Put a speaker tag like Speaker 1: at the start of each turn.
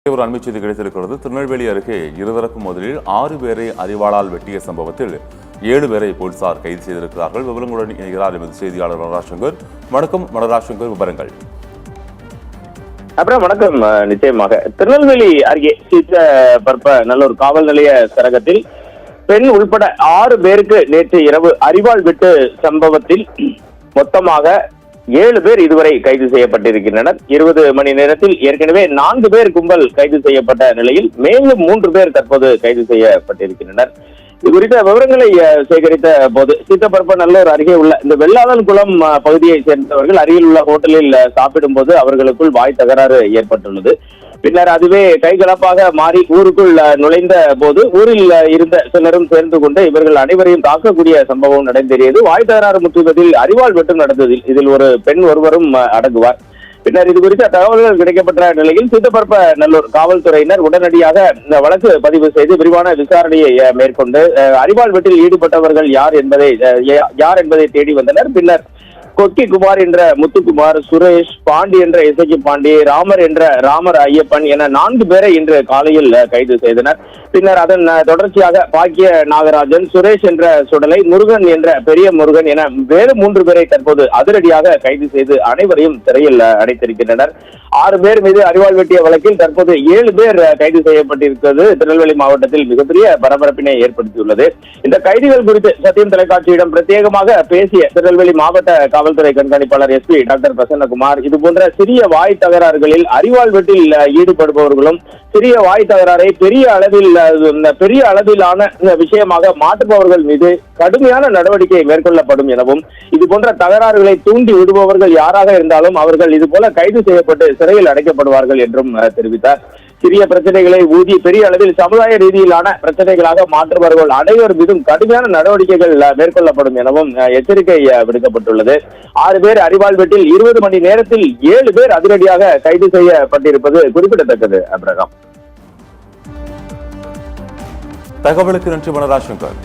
Speaker 1: ஒரு அண்மை செய்தி கிடைத்திருக்கிறது. திருநெல்வேலி அருகே இருதரப்பு மோதலில் 6 பேரை அரிவாளால் வெட்டிய சம்பவத்தில் 7 பேரை போலீசார் கைது செய்திருக்கிறார்கள். விவரங்களுடன் இணைகிறார் எமது செய்தியாளர் மனராஜ்சங்கர். வணக்கம் மனராஜ்சங்கர், விவரங்கள்.
Speaker 2: அப்புறம் வணக்கம். நிச்சயமாக திருநெல்வேலி அருகே நல்லூர் காவல் நிலைய சரகத்தில் பெண் உள்பட 6 பேருக்கு நேற்று இரவு அரிவாள் வெட்டு சம்பவத்தில் மொத்தமாக 7 பேர் இதுவரை கைது செய்யப்பட்டிருக்கின்றனர். 20 மணி நேரத்தில் ஏற்கனவே 4 பேர் கும்பல் கைது செய்யப்பட்ட நிலையில் மேலும் 3 பேர் தற்போது கைது செய்யப்பட்டிருக்கின்றனர். இது குறித்த விவரங்களை சேகரித்த போது நல்லூர் அருகே உள்ள இந்த வெள்ளாளன் குளம் பகுதியை சேர்ந்தவர்கள் அருகில் உள்ள ஹோட்டலில் சாப்பிடும் போது அவர்களுக்குள் வாய் தகராறு ஏற்பட்டுள்ளது. பின்னர் அதுவே கைகலப்பாக மாறி ஊருக்குள் நுழைந்த போது ஊரில் இருந்த சிலரும் சேர்ந்து கொண்டு இவர்கள் அனைவரையும் தாக்கக்கூடிய சம்பவம் நடந்தேறியது. வாய் தகராறு முற்றுவதில் அரிவாள் வெட்டும் நடந்தது. இதில் ஒரு பெண் ஒருவரும் அடங்குவார். பின்னர் இது குறித்த தகவல்கள் கிடைக்கப்பட்ட நிலையில் நல்லூர் காவல்துறையினர் உடனடியாக இந்த வழக்கு பதிவு செய்து விரிவான விசாரணையை மேற்கொண்டு அரிவாள் வெட்டில் ஈடுபட்டவர்கள் யார் என்பதை தேடி வந்தனர். பின்னர் கொக்கி குமார் என்ற முத்துக்குமார், சுரேஷ், பாண்டி என்ற இசைக்கு பாண்டி, ராமர் என்ற ராமர் ஐயப்பன் என 4 பேரை இன்று காலையில் கைது செய்தனர். பின்னர் அதன் தொடர்ச்சியாக பாக்கிய நாகராஜன், சுரேஷ் என்ற சுடலை, முருகன் என்ற பெரிய முருகன் என வேறு 3 பேரை தற்போது அதிரடியாக கைது செய்து அனைவரையும் சிறையில் அடைத்திருக்கின்றனர். 6 பேர் மீது அரிவாள் வெட்டிய வழக்கில் தற்போது 7 பேர் கைது செய்யப்பட்டிருக்கிறது திருநெல்வேலி மாவட்டத்தில் மிகப்பெரிய பரபரப்பினை ஏற்படுத்தியுள்ளது. இந்த கைதிகள் குறித்து சத்தியம் தொலைக்காட்சியிடம் பிரத்யேகமாக பேசிய திருநெல்வேலி மாவட்ட காவல்துறை கண்காணிப்பாளர் SP டாக்டர் பிரசன்னகுமார், இது போன்ற சிறிய வாய் தகராறுகளில் அரிவாள் வெட்டில் ஈடுபடுபவர்களும் சிறிய வாய் தகராறை பெரிய அளவிலான விஷயமாக மாற்றுபவர்கள் மீது கடுமையான நடவடிக்கை மேற்கொள்ளப்படும் எனவும், இது போன்ற தகராறுகளை தூண்டி விடுபவர்கள் யாராக இருந்தாலும் அவர்கள் இது போல கைது செய்யப்பட்டு சிறையில் அடைக்கப்படுவார்கள் என்றும் தெரிவித்தார். சிறிய பிரச்சனைகளை ஊதி பெரிய அளவில் சமுதாய ரீதியிலான பிரச்சனைகளாக மாற்றுபவர்கள் அனைவர் மீதும் கடுமையான நடவடிக்கைகள் மேற்கொள்ளப்படும் எனவும் எச்சரிக்கை விடுக்கப்பட்டுள்ளது. 6 பேர் அரிவாள் வெட்டில் 20 மணி நேரத்தில் 7 பேர் அதிரடியாக கைது செய்யப்பட்டிருப்பது குறிப்பிடத்தக்கது. அப்ரகாம்,
Speaker 1: தகவலுக்கு நன்றி மனராஜ்சங்கர்.